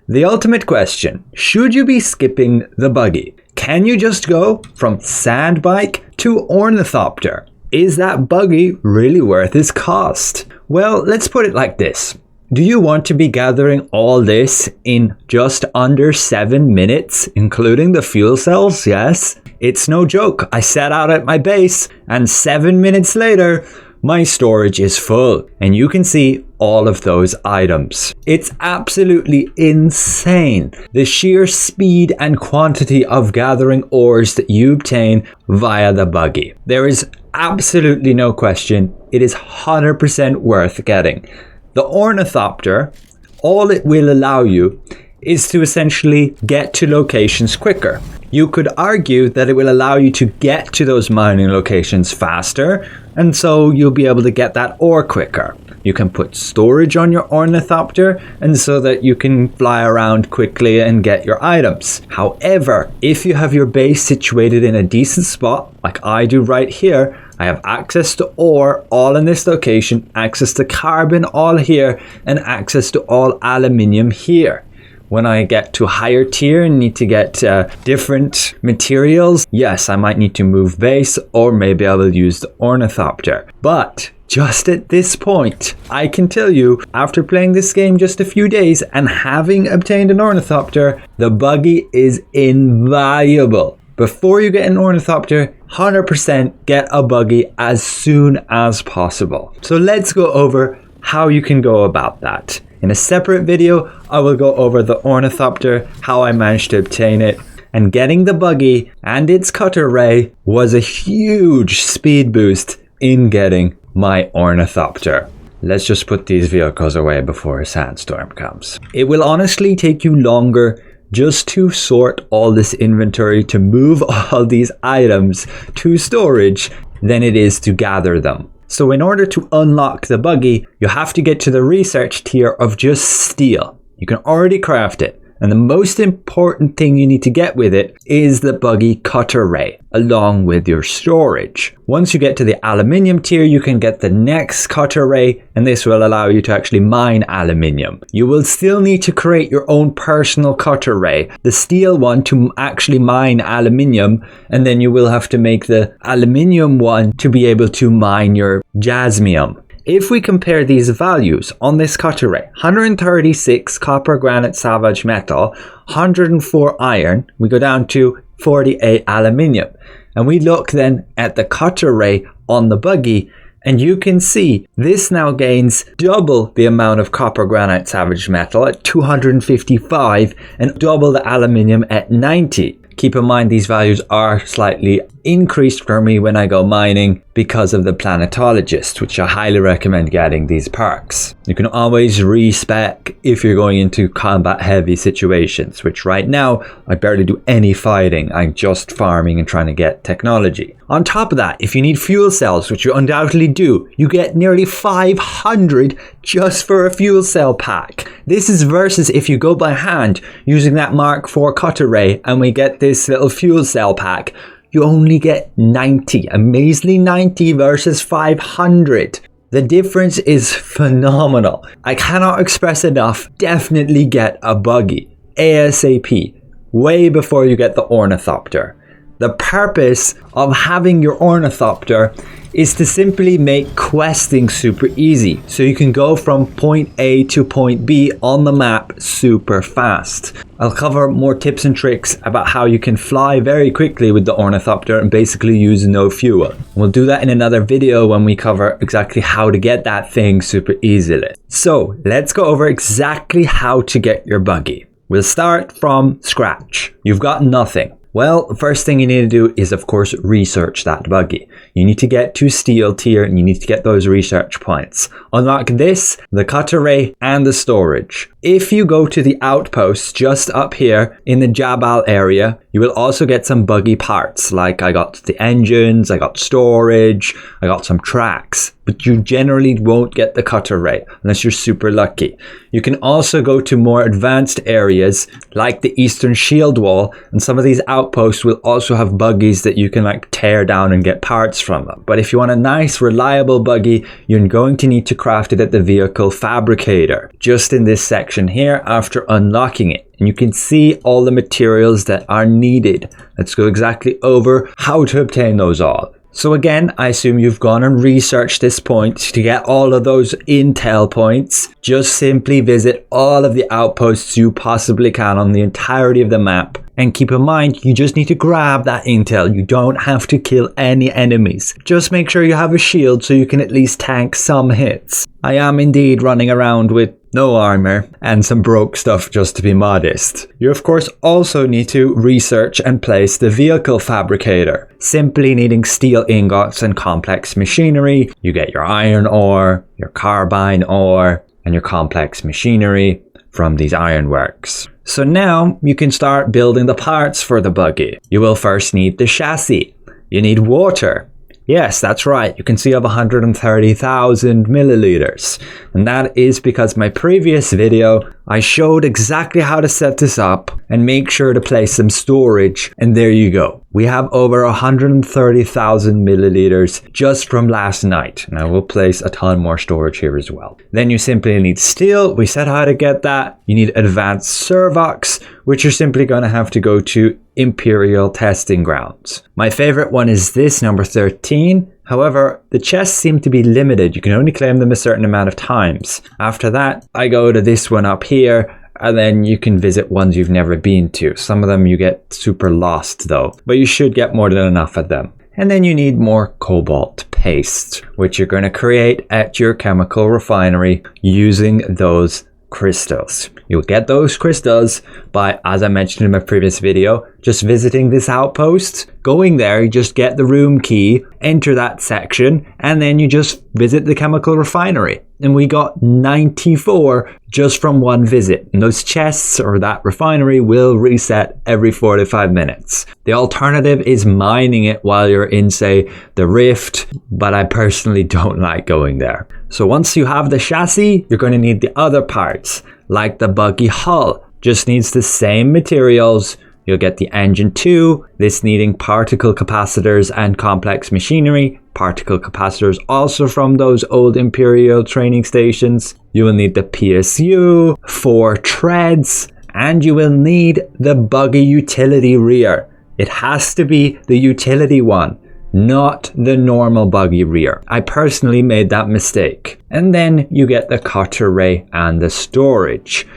The ultimate question, should you be skipping the buggy? Can you just go from sand bike to Ornithopter? Is that buggy really worth its cost? Well, let's put it like this. Do you want to be gathering all this in just under 7 minutes, including the fuel cells? Yes, it's no joke. I set out at my base and 7 minutes later, my storage is full and you can see all of those items. It's absolutely insane, the sheer speed and quantity of gathering ores that you obtain via the buggy. There is absolutely no question, it is 100% worth getting. The Ornithopter, all it will allow you is to essentially get to locations quicker. You could argue that it will allow you to get to those mining locations faster, and so you'll be able to get that ore quicker. You can put storage on your Ornithopter, and so that you can fly around quickly and get your items. However, if you have your base situated in a decent spot, like I do right here, I have access to ore all in this location, access to carbon all here, and access to all aluminium here. When I get to a higher tier and need to get different materials, yes, I might need to move base, or maybe I will use the Ornithopter. But just at this point, I can tell you, after playing this game just a few days and having obtained an Ornithopter, the buggy is invaluable. Before you get an Ornithopter, 100% get a buggy as soon as possible. So let's go over how you can go about that. In a separate video, I will go over the Ornithopter, how I managed to obtain it, and getting the buggy and its Cutteray was a huge speed boost in getting my Ornithopter. Let's just put these vehicles away before a sandstorm comes. It will honestly take you longer just to sort all this inventory, to move all these items to storage, than it is to gather them. So in order to unlock the buggy, you have to get to the research tier of just steel. You can already craft it. And the most important thing you need to get with it is the buggy Cutteray, along with your storage. Once you get to the aluminium tier, you can get the next Cutteray, and this will allow you to actually mine aluminium. You will still need to create your own personal Cutteray, the steel one to actually mine aluminium, and then you will have to make the aluminium one to be able to mine your jasmium. If we compare these values on this Cutteray, 136 copper granite salvage metal, 104 iron, we go down to 48 aluminium. And we look then at the Cutteray on the buggy, and you can see this now gains double the amount of copper granite salvage metal at 255 and double the aluminium at 90. Keep in mind these values are slightly increased for me when I go mining because of the planetologist, which I highly recommend getting these perks. You can always respec if you're going into combat heavy situations, which right now I barely do any fighting. I'm just farming and trying to get technology. On top of that, if you need fuel cells, which you undoubtedly do, you get nearly 500 just for a fuel cell pack. This is versus if you go by hand using that Mk4 Cutteray and we get this little fuel cell pack, you only get 90, a measly 90 versus 500. The difference is phenomenal. I cannot express enough. Definitely get a buggy ASAP, way before you get the Ornithopter. The purpose of having your Ornithopter is to simply make questing super easy, so you can go from point A to point B on the map super fast. I'll cover more tips and tricks about how you can fly very quickly with the Ornithopter and basically use no fuel. We'll do that in another video when we cover exactly how to get that thing super easily. So let's go over exactly how to get your buggy. We'll start from scratch. You've got nothing. Well, the first thing you need to do is, of course, research that buggy. You need to get to steel tier and you need to get those research points. Unlock this, the Cutteray, and the storage. If you go to the outposts just up here in the Jabal area, you will also get some buggy parts. Like I got the engines, I got storage, I got some tracks. but you generally won't get the Cutteray unless you're super lucky. You can also go to more advanced areas like the Eastern Shield Wall, and some of these outposts will also have buggies that you can like tear down and get parts from them. But if you want a nice reliable buggy, you're going to need to craft it at the vehicle Fabricator, just in this section here after unlocking it. And you can see all the materials that are needed. Let's go exactly over how to obtain those all. So again, I assume you've gone and researched this point. To get all of those intel points, just simply visit all of the outposts you possibly can on the entirety of the map. And keep in mind, you just need to grab that intel. You don't have to kill any enemies. Just make sure you have a shield so you can at least tank some hits. I am indeed running around with no armor and some broke stuff just to be modest. You of course also need to research and place the vehicle Fabricator. Simply needing steel ingots and complex machinery, you get your iron ore, your carbine ore, and your complex machinery from these ironworks. So now you can start building the parts for the buggy. You will first need the chassis. You need water. Yes, that's right. You can see I have 130,000 milliliters. And that is because my previous video, I showed exactly how to set this up and make sure to place some storage. And there you go. We have over 130,000 milliliters just from last night. And I will place a ton more storage here as well. Then you simply need steel. We said how to get that. You need Advanced Servoks, which you're simply going to have to go to Imperial testing grounds. My favorite one is this, number 13. However, the chests seem to be limited. You can only claim them a certain amount of times. After that, I go to this one up here, and then you can visit ones you've never been to. Some of them you get super lost though, but you should get more than enough of them. And then you need more Cobalt Paste, which you're going to create at your chemical refinery using those crystals. You'll get those crystals by, as I mentioned in my previous video, just visiting this outpost. Going there, you just get the room key, enter that section, and then you just visit the chemical refinery. And we got 94 just from one visit. And those chests or that refinery will reset every 45 minutes. The alternative is mining it while you're in, say, the Rift, but I personally don't like going there. So once you have the chassis, you're going to need the other parts, like the buggy hull. Just needs the same materials. You'll get the engine too, this needing particle capacitors and complex machinery. Particle capacitors also from those old Imperial training stations. You will need the PSU, 4 treads, and you will need the buggy utility rear. It has to be the utility one, not the normal buggy rear. I personally made that mistake. And then you get the Cutteray and the storage.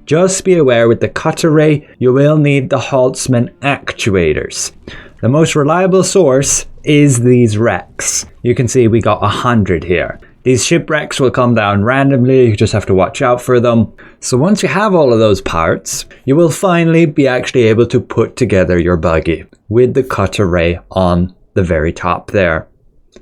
Just be aware with the Cutteray, you will need the Holtzman Actuators. The most reliable source is these wrecks. You can see we got 100 here. These shipwrecks will come down randomly, you just have to watch out for them. So once you have all of those parts, you will finally be actually able to put together your buggy with the Cutteray on the very top there.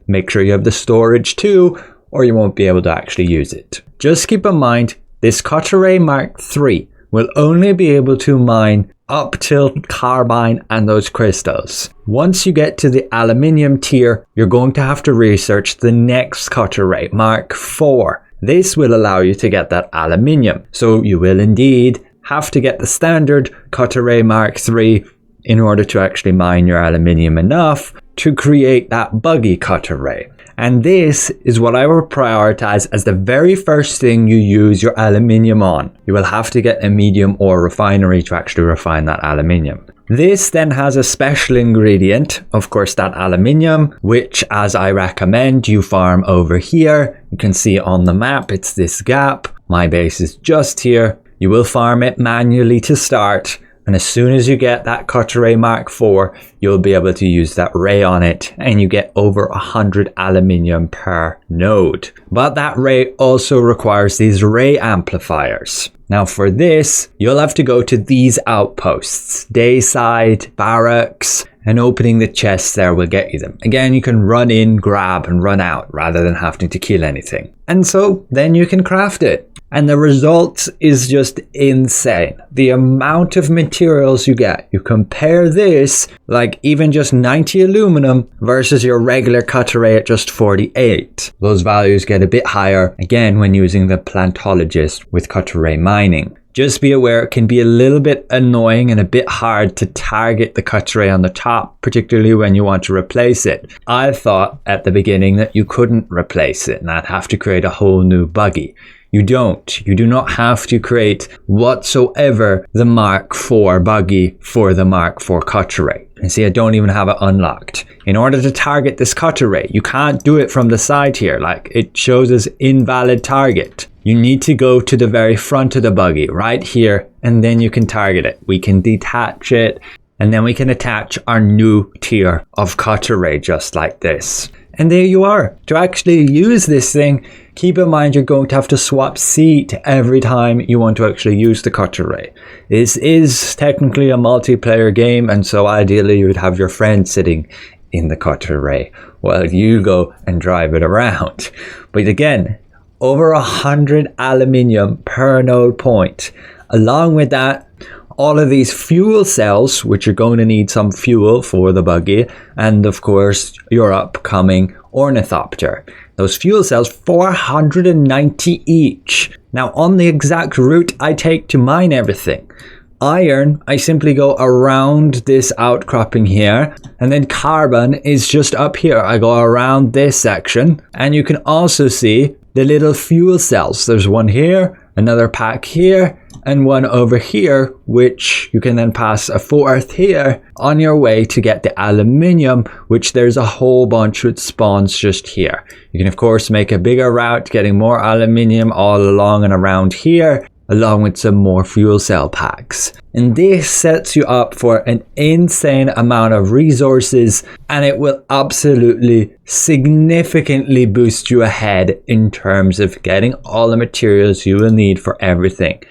Make sure you have the storage too, or you won't be able to actually use it. Just keep in mind, this Cutteray Mk4 will only be able to mine up till carbine and those crystals. Once you get to the aluminium tier, you're going to have to research the next Cutteray Mk4. This will allow you to get that aluminium. So you will indeed have to get the standard Cutteray Mk4 in order to actually mine your aluminium enough to create that buggy Cutteray. And this is what I will prioritize as the very first thing you use your aluminium on. You will have to get a medium ore refinery to actually refine that aluminium. This then has a special ingredient, of course that aluminium, which as I recommend you farm over here. You can see on the map it's this gap. My base is just here. You will farm it manually to start. And as soon as you get that Cutteray Mk4, you'll be able to use that ray on it and you get over 100 aluminium per node. But that ray also requires these Ray Amplifiers. Now for this, you'll have to go to these outposts, Dayside, Barracks, and opening the chests there will get you them. Again, you can run in, grab, and run out rather than having to kill anything. And so then you can craft it. And the result is just insane. The amount of materials you get. You compare this, like even just 90 aluminum versus your regular Cutteray at just 48. Those values get a bit higher, again, when using the plantologist with Cutteray mining. Just be aware it can be a little bit annoying and a bit hard to target the Cutteray on the top, particularly when you want to replace it. I thought at the beginning that you couldn't replace it and I'd have to create a whole new buggy. You don't. You do not have to create whatsoever the Mk4 buggy for the Mk4 Cutteray. And see, I don't even have it unlocked. In order to target this Cutteray, you can't do it from the side here. Like, it shows as invalid target. You need to go to the very front of the buggy, right here, and then you can target it. We can detach it, and then we can attach our new tier of Cutteray just like this. And there you are. To actually use this thing, keep in mind you're going to have to swap seat every time you want to actually use the Cutteray. This is technically a multiplayer game, and so ideally you would have your friend sitting in the Cutteray while you go and drive it around. But again, over 100 aluminium per node point. Along with that, all of these fuel cells, which you're going to need some fuel for the buggy, and of course your upcoming Ornithopter. Those fuel cells, 490 each. Now on the exact route I take to mine everything, iron, I simply go around this outcropping here, and then carbon is just up here. I go around this section, and you can also see the little fuel cells. There's one here, another pack here, and one over here, which you can then pass a fourth here on your way to get the aluminium, which there's a whole bunch which spawns just here. You can of course make a bigger route, getting more aluminium all along and around here, along with some more fuel cell packs. And this sets you up for an insane amount of resources, and it will absolutely significantly boost you ahead in terms of getting all the materials you will need for everything.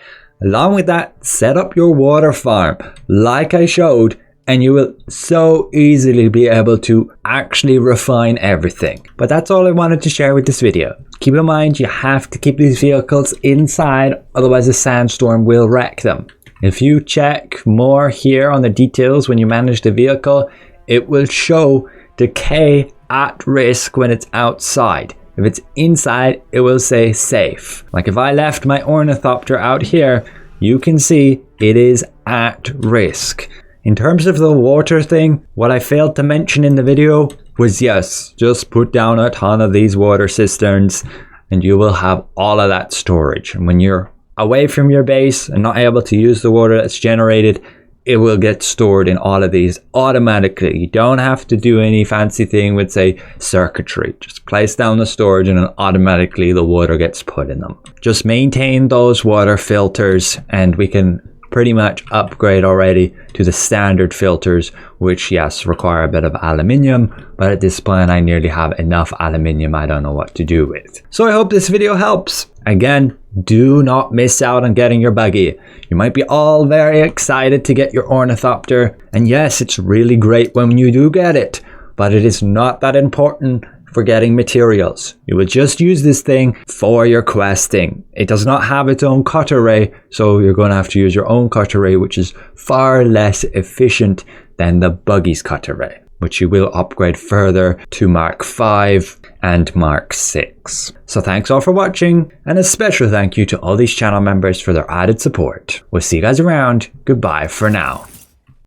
Along with that, set up your water farm like I showed, and you will so easily be able to actually refine everything. But that's all I wanted to share with this video. Keep in mind you have to keep these vehicles inside, otherwise a sandstorm will wreck them. If you check more here on the details when you manage the vehicle, it will show decay at risk when it's outside. If it's inside, it will say safe. Like if I left my Ornithopter out here, you can see it is at risk. In terms of the water thing, what I failed to mention in the video was, yes, just put down a ton of these water cisterns and you will have all of that storage. And when you're away from your base and not able to use the water that's generated, it will get stored in all of these automatically. You don't have to do any fancy thing with, say, circuitry. Just place down the storage and then automatically the water gets put in them. Just maintain those water filters and we can pretty much upgrade already to the standard filters, which yes, require a bit of aluminium, but at this point I nearly have enough aluminium I don't know what to do with. So I hope this video helps. Again, do not miss out on getting your buggy. You might be all very excited to get your Ornithopter, and yes, it's really great when you do get it, but it is not that important for getting materials. You will just use this thing for your questing. It does not have its own Cutteray, so you're going to have to use your own Cutteray, which is far less efficient than the buggy's Cutteray, which you will upgrade further to Mark 5 and Mark 6. So thanks all for watching, and a special thank you to all these channel members for their added support. We'll see you guys around. Goodbye for now.